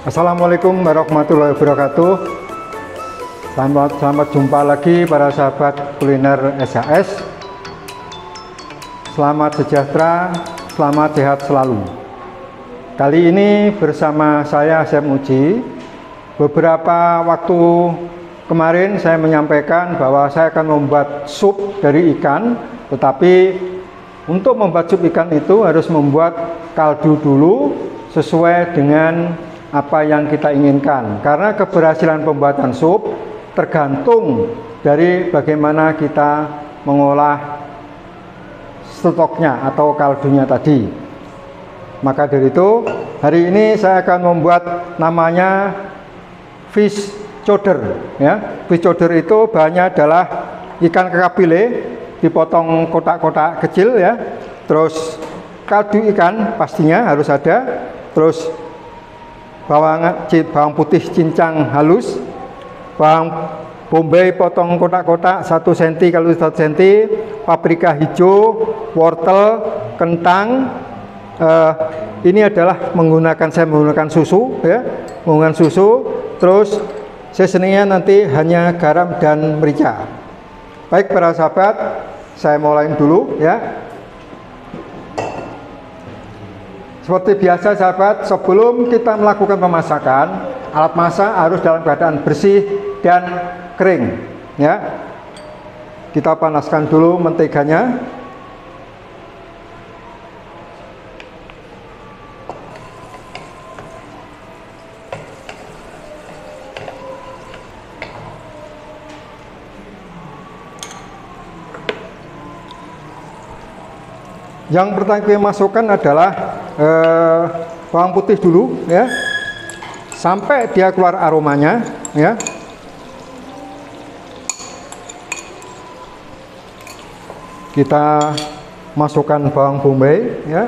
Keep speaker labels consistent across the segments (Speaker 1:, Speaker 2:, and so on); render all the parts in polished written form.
Speaker 1: Assalamualaikum warahmatullahi wabarakatuh. Selamat jumpa lagi para sahabat kuliner SHS. Selamat sejahtera, selamat sehat selalu. Kali ini bersama saya Chef Muji. Beberapa waktu kemarin saya menyampaikan bahwa saya akan membuat sup dari ikan, tetapi untuk membuat sup ikan itu harus membuat kaldu dulu sesuai dengan apa yang kita inginkan, karena keberhasilan pembuatan sup tergantung dari bagaimana kita mengolah stoknya atau kaldunya tadi. Maka dari itu hari ini saya akan membuat namanya fish chowder ya. Fish chowder itu bahannya adalah ikan kakapile dipotong kotak-kotak kecil ya, terus kaldu ikan pastinya harus ada, terus bawang putih cincang halus, bawang bombay potong kotak-kotak 1 cm kalau 1 cm, paprika hijau, wortel, kentang. Ini adalah saya menggunakan susu ya, menggunakan susu. Terus seasoningnya nanti hanya garam dan merica. Baik para sahabat, saya mulai dulu ya. Seperti biasa sahabat, sebelum kita melakukan pemasakan, alat masak harus dalam keadaan bersih dan kering ya. Kita panaskan dulu menteganya. Yang pertama kita masukkan adalah bawang putih dulu ya, sampai dia keluar aromanya ya. Kita masukkan bawang bombay ya.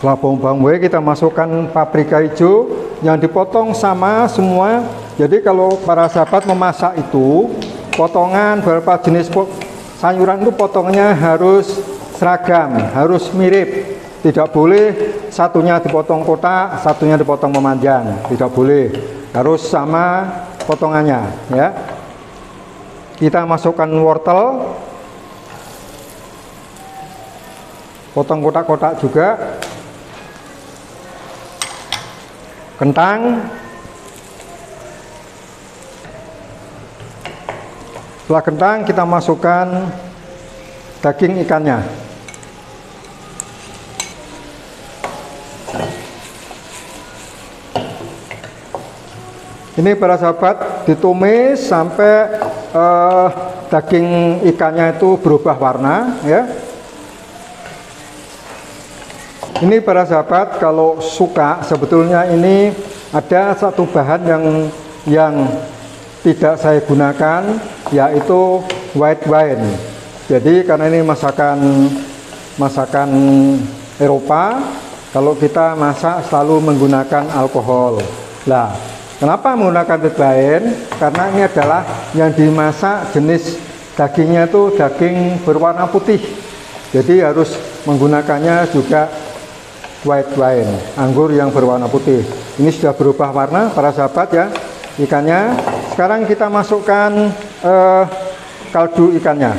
Speaker 1: Setelah bawang bombay kita masukkan paprika hijau yang dipotong sama semua. Jadi kalau para sahabat memasak itu potongan beberapa jenis sayuran itu potongnya harus seragam, harus mirip. Tidak boleh satunya dipotong kotak, satunya dipotong memanjang. Tidak boleh, harus sama potongannya ya. Kita masukkan wortel, potong kotak-kotak juga. Kentang, setelah kentang kita masukkan daging ikannya. Ini para sahabat ditumis sampai daging ikannya itu berubah warna ya. Ini para sahabat kalau suka, sebetulnya ini ada satu bahan yang tidak saya gunakan, yaitu white wine. Jadi karena ini masakan Eropa, kalau kita masak selalu menggunakan alkohol. Nah, kenapa menggunakan white wine? Karena ini adalah yang dimasak jenis dagingnya itu daging berwarna putih. Jadi harus menggunakannya juga white wine, anggur yang berwarna putih. Ini sudah berubah warna para sahabat ya ikannya. Sekarang kita masukkan kaldu ikannya.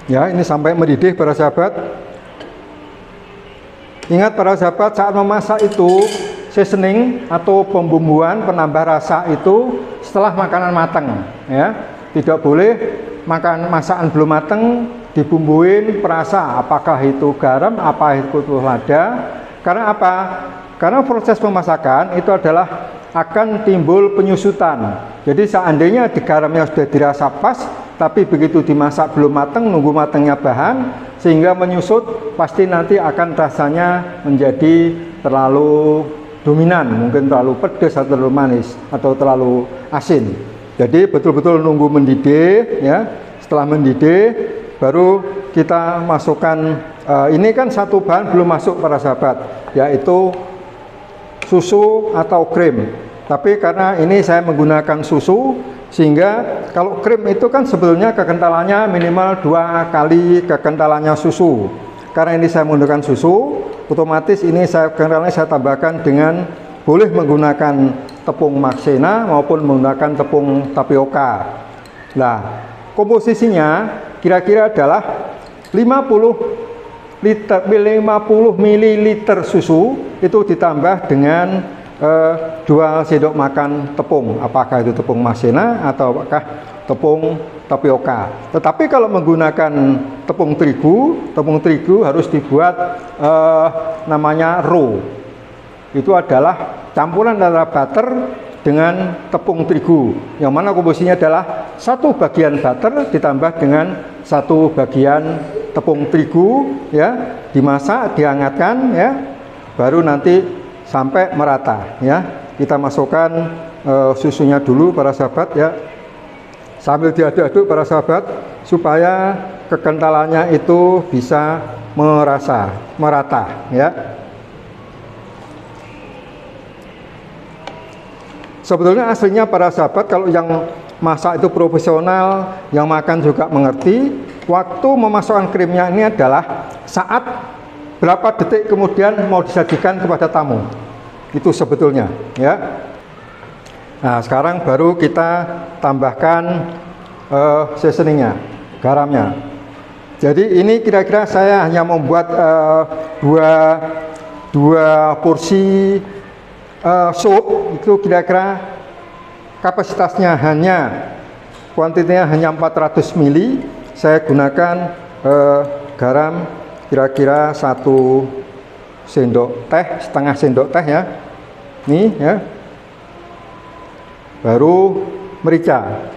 Speaker 1: Ya, ini sampai mendidih para sahabat. Ingat para sahabat, saat memasak itu seasoning atau pembumbuan penambah rasa itu setelah makanan matang ya. Tidak boleh masakan belum matang dibumbuin perasa, apakah itu garam, apa itu lada. Karena apa? Karena proses pemasakan itu adalah akan timbul penyusutan. Jadi seandainya di garamnya sudah dirasa pas, tapi begitu dimasak belum matang, nunggu matangnya bahan sehingga menyusut, pasti nanti akan rasanya menjadi terlalu dominan, mungkin terlalu pedas atau terlalu manis atau terlalu asin. Jadi betul-betul nunggu mendidih ya. Setelah mendidih baru kita masukkan, ini kan satu bahan belum masuk para sahabat, yaitu susu atau krim. Tapi karena ini saya menggunakan susu, sehingga kalau krim itu kan sebetulnya kekentalannya minimal 2 kali kekentalannya susu. Karena ini saya menggunakan susu, otomatis ini kentalannya saya tambahkan dengan boleh menggunakan tepung maizena maupun menggunakan tepung tapioka. Nah, komposisinya kira-kira adalah 50 ml susu itu ditambah dengan 2 sendok makan tepung, apakah itu tepung maizena atau apakah tepung tapioka. Tetapi kalau menggunakan tepung terigu harus dibuat namanya roux. Itu adalah campuran antara butter dengan tepung terigu, yang mana komposisinya adalah 1 bagian butter ditambah dengan 1 bagian tepung terigu ya, dimasak, dihangatkan ya, baru nanti sampai merata ya. Kita masukkan susunya dulu para sahabat ya, sambil diaduk-aduk para sahabat supaya kekentalannya itu bisa merata ya. Sebetulnya aslinya para sahabat, kalau yang masak itu profesional, yang makan juga mengerti, waktu memasukkan krimnya ini adalah saat berapa detik kemudian mau disajikan kepada tamu. Itu sebetulnya ya. Nah, sekarang baru kita tambahkan seasoningnya, garamnya. Jadi ini kira-kira saya hanya membuat dua porsi sup, itu kira-kira kapasitasnya kuantitinya hanya 400 ml. Saya gunakan garam kira-kira 1 sendok teh, setengah sendok teh ya. Nih ya. Baru merica.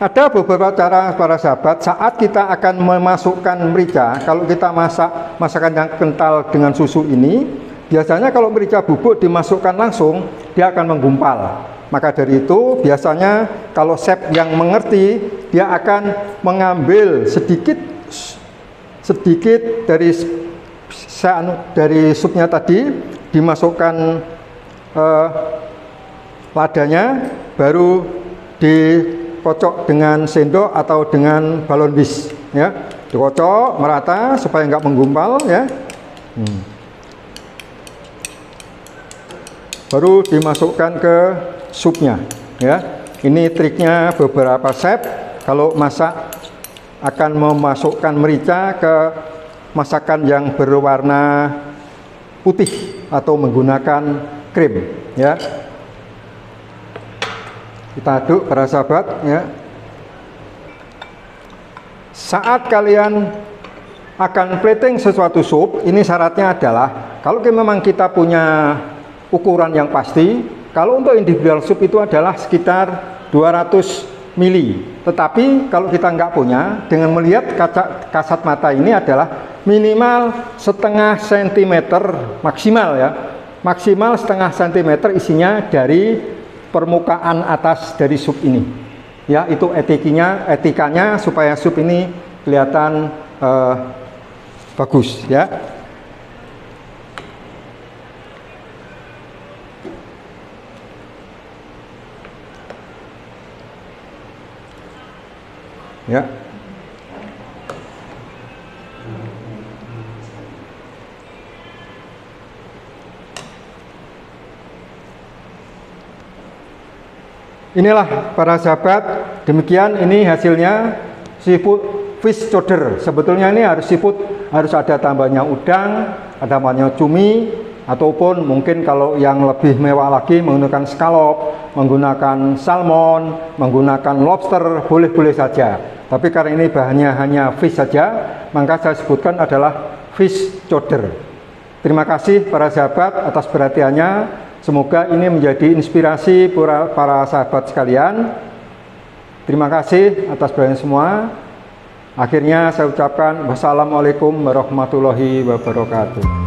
Speaker 1: Ada beberapa cara para sahabat saat kita akan memasukkan merica. Kalau kita masakan yang kental dengan susu ini, biasanya kalau merica bubuk dimasukkan langsung, dia akan menggumpal. Maka dari itu biasanya kalau chef yang mengerti, dia akan mengambil sedikit dari supnya tadi, dimasukkan ladanya, baru dikocok dengan sendok atau dengan balon bis ya, dikocok merata supaya nggak menggumpal ya. Baru dimasukkan ke supnya ya. Ini triknya beberapa chef kalau masak akan memasukkan merica ke masakan yang berwarna putih atau menggunakan krim ya. Kita aduk para sahabat ya. Saat kalian akan plating sesuatu sup, ini syaratnya adalah kalau memang kita punya ukuran yang pasti. Kalau untuk individual sup itu adalah sekitar 200 ml. Tetapi kalau kita nggak punya, dengan melihat kasat mata ini adalah minimal setengah sentimeter maksimal ya, maksimal setengah sentimeter isinya dari permukaan atas dari sup ini ya. Itu etikanya supaya sup ini kelihatan bagus ya. Ya. Inilah para sahabat, demikian ini hasilnya seafood fish chowder. Sebetulnya ini harus seafood, harus ada tambahnya udang, ada tambahnya cumi, ataupun mungkin kalau yang lebih mewah lagi menggunakan scallop, menggunakan salmon, menggunakan lobster, boleh-boleh saja. Tapi karena ini bahannya hanya fish saja, maka saya sebutkan adalah fish chowder. Terima kasih para sahabat atas perhatiannya. Semoga ini menjadi inspirasi para sahabat sekalian. Terima kasih atas perhatian semua. Akhirnya saya ucapkan wassalamualaikum warahmatullahi wabarakatuh.